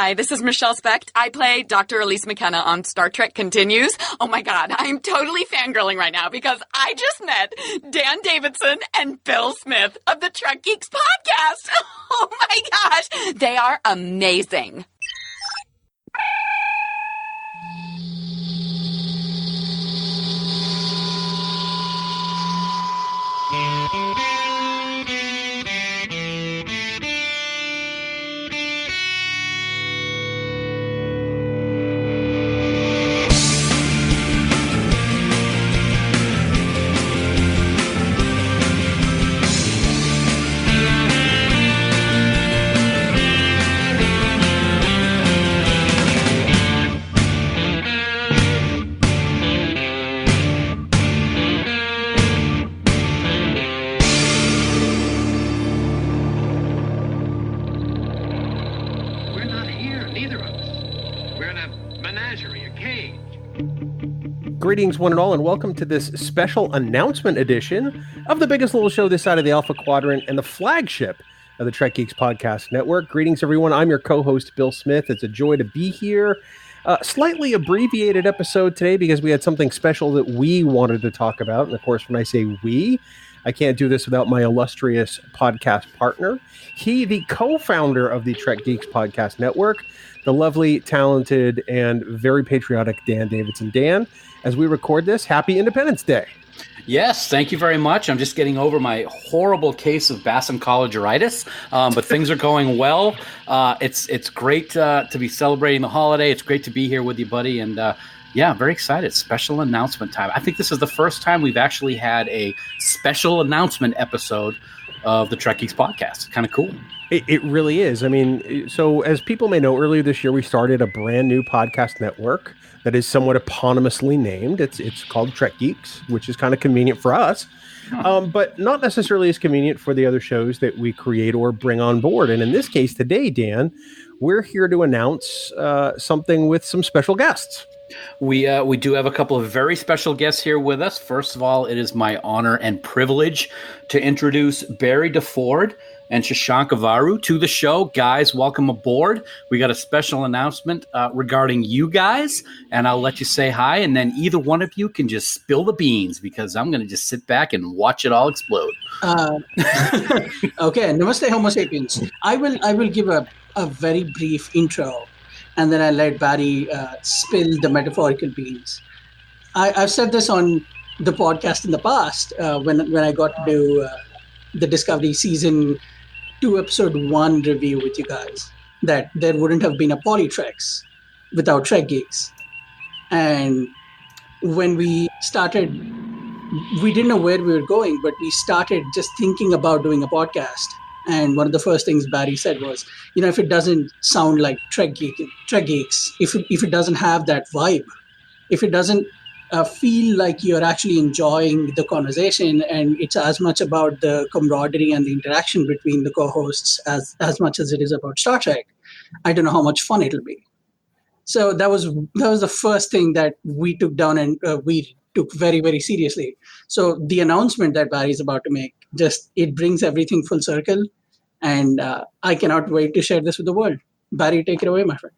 Hi, this is Michelle Specht. I play Dr. Elise McKenna on Star Trek Continues. Oh my God, I'm totally fangirling right now because I just met Dan Davidson and Bill Smith of the Trek Geeks Podcast. Oh my gosh, they are amazing. Greetings, one and all, and welcome to this special announcement edition of the biggest little show this side of the Alpha Quadrant and the flagship of the Trek Geeks Podcast Network. Greetings, everyone. I'm your co-host, Bill Smith. It's a joy to be here. Slightly abbreviated episode today because we had something special that we wanted to talk about. And of course, when I say we, I can't do this without my illustrious podcast partner. He, the co-founder of the Trek Geeks Podcast Network, the lovely, talented, and very patriotic Dan Davidson. Dan, as we record this, happy Independence Day. Yes, thank you very much. I'm just getting over my horrible case of basocologeritis, but things are going well. It's great to be celebrating the holiday. It's great to be here with you, buddy, and yeah, very excited. Special announcement time. I think this is the first time we've actually had a special announcement episode of the Trek Geeks Podcast. Kind of cool. It really is. I mean, so as people may know, earlier this year we started a brand new podcast network that is somewhat eponymously named. It's called Trek Geeks, which is kind of convenient for us, but not necessarily as convenient for the other shows that we create or bring on board. And in this case today, Dan, we're here to announce something with some special guests. We do have a couple of very special guests here with us. First of all, it is my honor and privilege to introduce Barry DeFord and Shashank Avvaru to the show. Guys, welcome aboard. We got a special announcement regarding you guys, and I'll let you say hi, and then either one of you can just spill the beans because I'm going to just sit back and watch it all explode. Okay, Namaste Homo sapiens. I will give a very brief intro, and then I'll let Barry spill the metaphorical beans. I've said this on the podcast in the past when I got to do the Discovery Season 2 Episode 1 review with you guys, that there wouldn't have been a PoliTreks without Trek Geeks. And when we started, we didn't know where we were going, but we started just thinking about doing a podcast. And one of the first things Barry said was, if it doesn't sound like Trek Geeks, if it doesn't have that vibe, if it doesn't feel like you're actually enjoying the conversation and it's as much about the camaraderie and the interaction between the co-hosts as much as it is about Star Trek, I don't know how much fun it'll be. So that was the first thing that we took down and we took very, very seriously. So the announcement that Barry's about to make, it brings everything full circle, and I cannot wait to share this with the world. Barry, take it away, my friend.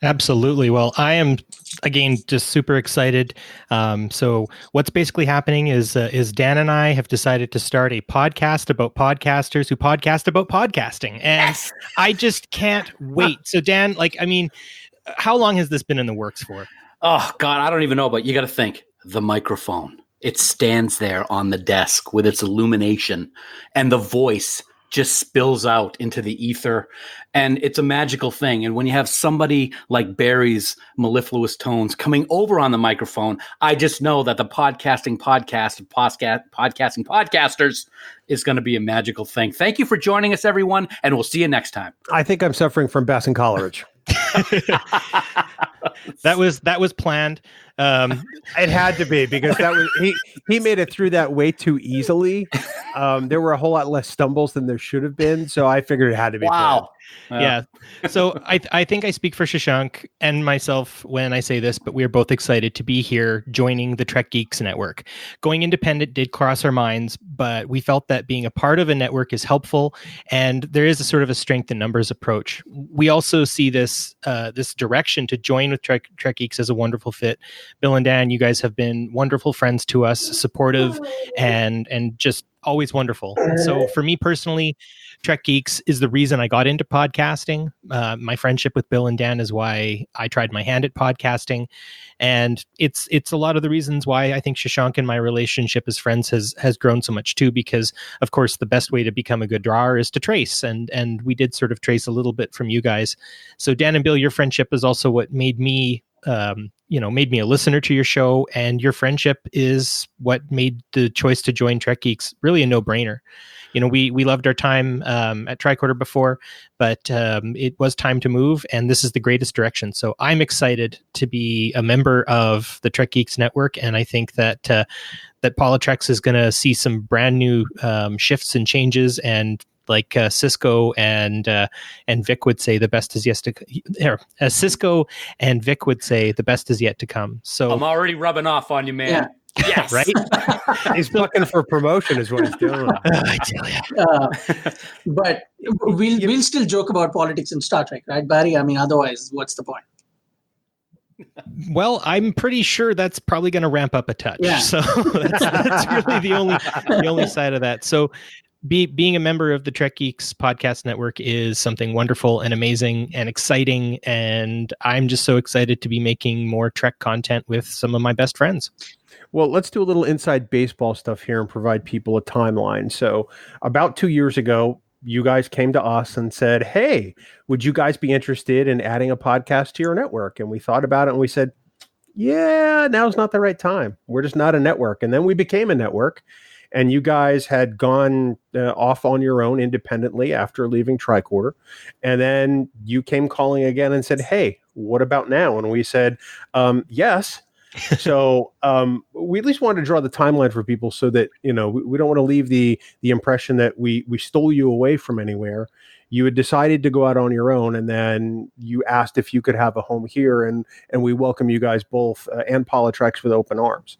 Absolutely. Well, I am, again, just super excited. So what's basically happening is Dan and I have decided to start a podcast about podcasters who podcast about podcasting. And yes! I just can't wait. So Dan, how long has this been in the works for? Oh, God, I don't even know, but you got to think. The microphone. It stands there on the desk with its illumination, and the voice just spills out into the ether, and it's a magical thing. And when you have somebody like Barry's mellifluous tones coming over on the microphone, I just know that the podcasting podcasters is going to be a magical thing. Thank you for joining us, everyone, and we'll see you next time. I think I'm suffering from basocologeritis. That was planned. It had to be, because that was he made it through that way too easily. There were a whole lot less stumbles than there should have been, so I figured it had to be. Wow. Yeah. So I think I speak for Shashank and myself when I say this, but we are both excited to be here joining the Trek Geeks Network. Going independent did cross our minds, but we felt that being a part of a network is helpful, and there is a sort of a strength in numbers approach. We also see this direction to join with Trek Geeks as a wonderful fit. Bill and Dan, you guys have been wonderful friends to us, supportive and just always wonderful. And so for me personally, Trek Geeks is the reason I got into podcasting. My friendship with Bill and Dan is why I tried my hand at podcasting. And it's a lot of the reasons why I think Shashank and my relationship as friends has grown so much too, because of course the best way to become a good drawer is to trace. And we did sort of trace a little bit from you guys. So Dan and Bill, your friendship is also what made me made me a listener to your show, and your friendship is what made the choice to join Trek Geeks really a no-brainer. We loved our time at Tricorder before, but it was time to move, and this is the greatest direction. So I'm excited to be a member of the Trek Geeks Network, and I think that PoliTreks is going to see some brand new shifts and changes, and like Cisco and Vic would say, the best is yet to Cisco and Vic would say, the best is yet to come. So I'm already rubbing off on you, man. Yeah. Yes, right. He's looking for promotion, is what he's doing. I tell you. But we'll still joke about politics in Star Trek, right, Barry? I mean, otherwise, what's the point? Well, I'm pretty sure that's probably going to ramp up a touch. Yeah. So that's really the only side of that. So being a member of the Trek Geeks Podcast Network is something wonderful and amazing and exciting. And I'm just so excited to be making more Trek content with some of my best friends. Well, let's do a little inside baseball stuff here and provide people a timeline. So about 2 years ago, you guys came to us and said, hey, would you guys be interested in adding a podcast to your network? And we thought about it and we said, yeah, now's not the right time. We're just not a network. And then we became a network. And you guys had gone off on your own independently after leaving Tricorder. And then you came calling again and said, hey, what about now? And we said, yes. So we at least wanted to draw the timeline for people so that, we don't want to leave the impression that we stole you away from anywhere. You had decided to go out on your own, and then you asked if you could have a home here. And we welcome you guys both and PoliTreks with open arms.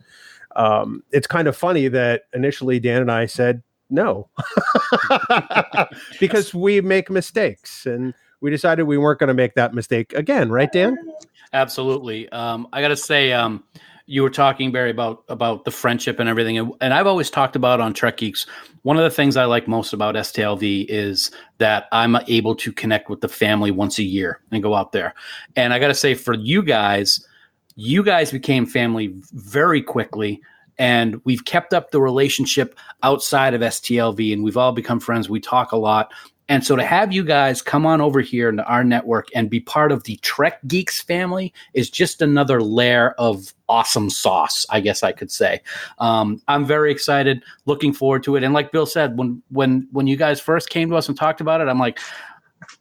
It's kind of funny that initially Dan and I said no, because we make mistakes, and we decided we weren't going to make that mistake again. Right, Dan? Absolutely. I got to say, you were talking, Barry, about the friendship and everything. And I've always talked about on Trek Geeks, one of the things I like most about STLV is that I'm able to connect with the family once a year and go out there. And I got to say, for you guys became family very quickly, and we've kept up the relationship outside of STLV, and we've all become friends. We talk a lot. And so to have you guys come on over here into our network and be part of the Trek Geeks family is just another layer of awesome sauce, I guess I could say. I'm very excited, looking forward to it. And like Bill said, when you guys first came to us and talked about it, I'm like,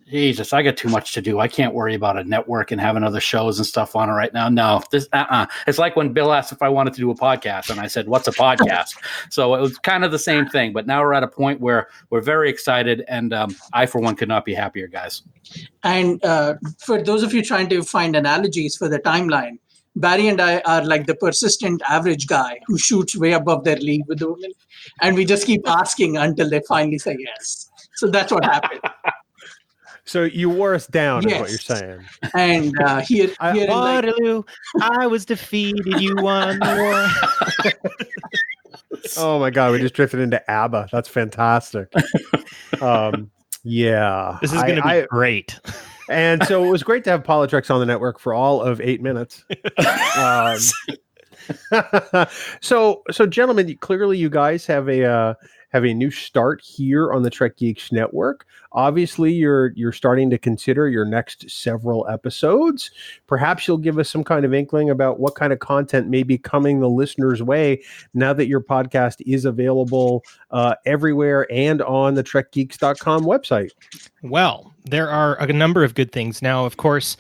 Jesus, I got too much to do. I can't worry about a network and having other shows and stuff on it right now. No, It's like when Bill asked if I wanted to do a podcast, and I said, what's a podcast? So it was kind of the same thing, but now we're at a point where we're very excited, and I, for one, could not be happier, guys. And for those of you trying to find analogies for the timeline, Barry and I are like the persistent average guy who shoots way above their league with the women, and we just keep asking until they finally say yes. So that's what happened. So you wore us down, yes. Is what you're saying. And here Waterloo, I was defeated. You won the war. Oh my God, we just drifted into ABBA. That's fantastic. Yeah, this is going to be great. And so it was great to have PoliTreks on the network for all of 8 minutes. So gentlemen, clearly you guys have a new start here on the Trek Geeks Network. Obviously, you're starting to consider your next several episodes. Perhaps you'll give us some kind of inkling about what kind of content may be coming the listeners' way now that your podcast is available everywhere and on the TrekGeeks.com website. Well, there are a number of good things. Now, of course,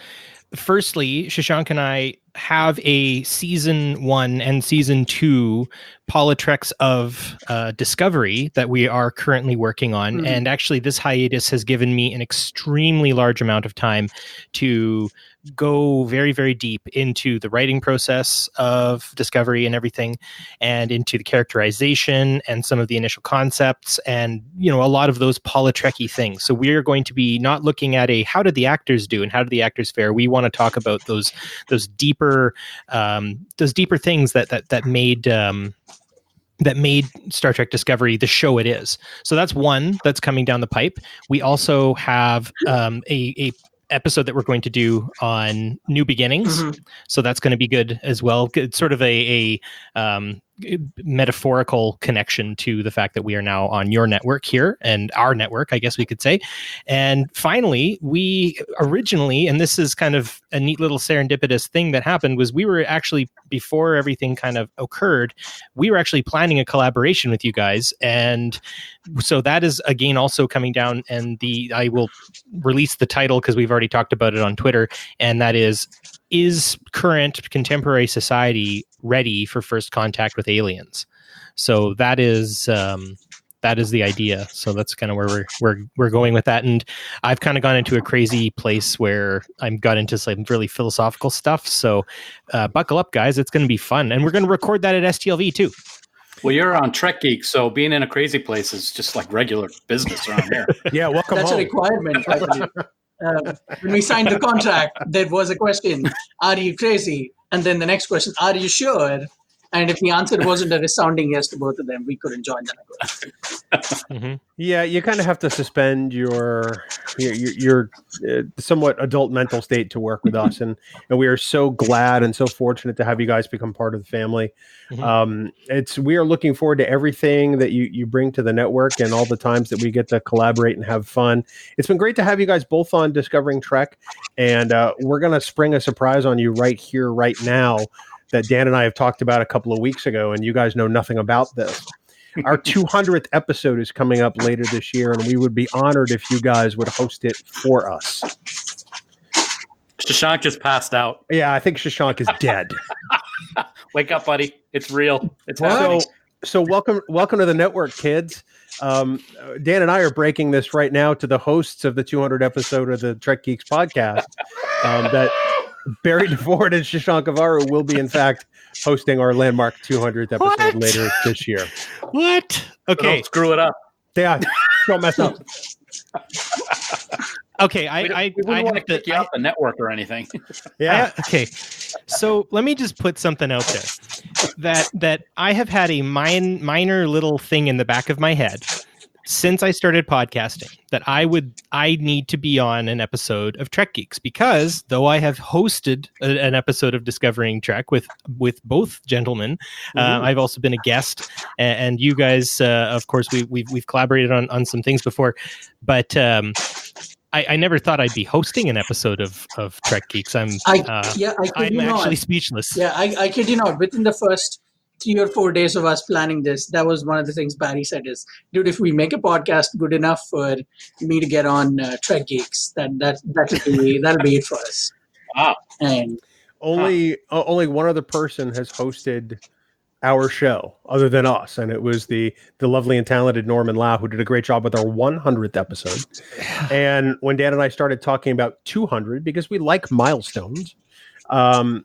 firstly, Shashank and I have a season 1 and season 2 PoliTreks of Discovery that we are currently working on. Mm-hmm. And actually, this hiatus has given me an extremely large amount of time to go very, very deep into the writing process of Discovery and everything, and into the characterization and some of the initial concepts and, a lot of those PoliTrek-y things. So we're going to be not looking at how did the actors do and how did the actors fare. We want to talk about those deeper things that made Star Trek Discovery the show it is. So that's one that's coming down the pipe. We also have a episode that we're going to do on New Beginnings. Mm-hmm. So that's going to be good as well. It's sort of a metaphorical connection to the fact that we are now on your network here, and our network, I guess we could say. And finally, we originally, and this is kind of a neat little serendipitous thing that happened, was we were actually, before everything kind of occurred, we were actually planning a collaboration with you guys. And so that is, again, also coming down, and I will release the title because we've already talked about it on Twitter, and that is current contemporary society ready for first contact with aliens? So that is the idea. So that's kind of where we're going with that. And I've kind of gone into a crazy place where I've got into some really philosophical stuff. So buckle up, guys. It's going to be fun. And we're going to record that at STLV too. Well, you're on Trek Geeks, so being in a crazy place is just like regular business around here. Yeah, welcome That's home. A requirement. When we signed the contract, there was a question, are you crazy? And then the next question, are you sure? And if the answer wasn't a resounding yes to both of them, we couldn't join the network. Mm-hmm. Yeah, you kind of have to suspend your somewhat adult mental state to work with us, and we are so glad and so fortunate to have you guys become part of the family. Mm-hmm. We are looking forward to everything that you bring to the network and all the times that we get to collaborate and have fun. It's been great to have you guys both on Discovering Trek, and we're going to spring a surprise on you right here, right now, that Dan and I have talked about a couple of weeks ago, and you guys know nothing about this. Our 200th episode is coming up later this year, and we would be honored if you guys would host it for us. Shashank just passed out. Yeah, I think Shashank is dead. Wake up, buddy. It's real. It's happening. So welcome to the network, kids. Dan and I are breaking this right now to the hosts of the 200th episode of the Trek Geeks podcast, that Barry DeFord and Shashank Avvaru will be, in fact, hosting our landmark 200th episode later this year. What? Okay. Don't screw it up. Yeah, don't mess up. Okay, we wouldn't want to kick you off the network or anything. Yeah. Okay. So let me just put something out there that I have had a minor little thing in the back of my head since I started podcasting, that I need to be on an episode of Trek Geeks, because though I have hosted an episode of Discovering Trek with both gentlemen, I've also been a guest, and you guys, of course, we've collaborated on some things before, but I never thought I'd be hosting an episode of Trek Geeks. I'm actually speechless. Yeah, I kid you not. Within the first 3 or 4 days of us planning this, that was one of the things Barry said is, dude, if we make a podcast good enough for me to get on Trek Geeks, that'll be it for us. Wow. And only one other person has hosted our show other than us, and it was the lovely and talented Norman Lau, who did a great job with our 100th episode. And when Dan and I started talking about 200, because we like milestones,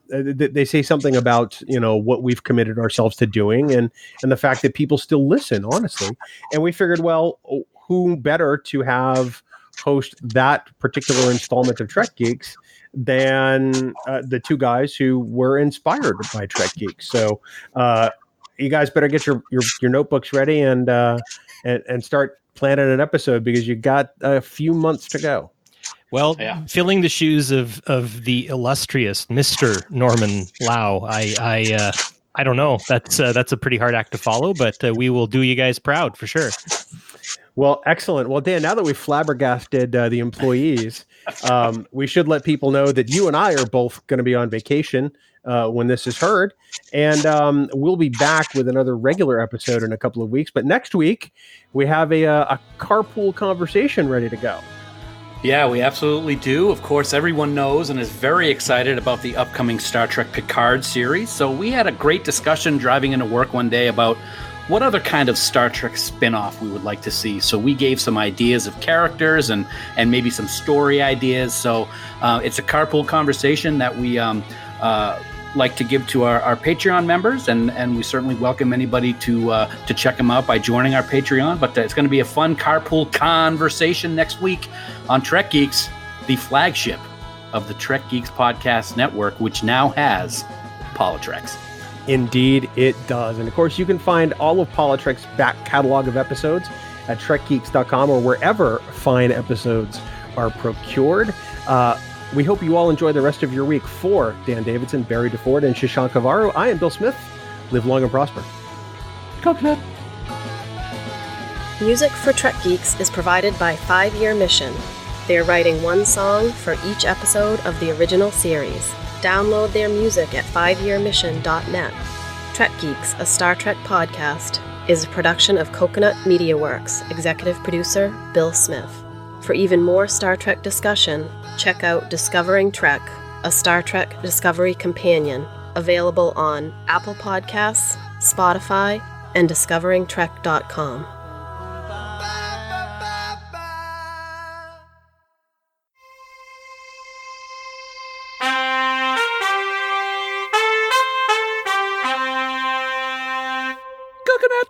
they say something about what we've committed ourselves to doing, and the fact that people still listen, honestly. And we figured, well, who better to have host that particular installment of Trek Geeks than the two guys who were inspired by Trek Geeks. So you guys better get your notebooks ready and start planning an episode, because you got a few months to go. Well, filling the shoes of the illustrious Mr. Norman Lau, I don't know. That's a pretty hard act to follow, but we will do you guys proud for sure. Well, excellent. Well, Dan, now that we've flabbergasted the employees, we should let people know that you and I are both going to be on vacation when this is heard, and we'll be back with another regular episode in a couple of weeks. But next week, we have a carpool conversation ready to go. Yeah, we absolutely do. Of course, everyone knows and is very excited about the upcoming Star Trek Picard series. So we had a great discussion driving into work one day about what other kind of Star Trek spin-off we would like to see. So we gave some ideas of characters and maybe some story ideas. So it's a carpool conversation that we like to give to our Patreon members, and we certainly welcome anybody to check them out by joining our Patreon. But it's going to be a fun carpool conversation next week on Trek Geeks, the flagship of the Trek Geeks Podcast Network, which now has PoliTreks. Indeed, it does. And of course, you can find all of PoliTreks' back catalog of episodes at trekgeeks.com or wherever fine episodes are procured. We hope you all enjoy the rest of your week. For Dan Davidson, Barry DeFord, and Shashank Avvaru, I am Bill Smith. Live long and prosper. Coconut. Music for Trek Geeks is provided by 5 Year Mission. They are writing one song for each episode of the original series. Download their music at 5yearmission.net. Trek Geeks, a Star Trek podcast, is a production of Coconut Media Works. Executive producer, Bill Smith. For even more Star Trek discussion, check out Discovering Trek, a Star Trek Discovery companion, available on Apple Podcasts, Spotify, and discoveringtrek.com. Coconut.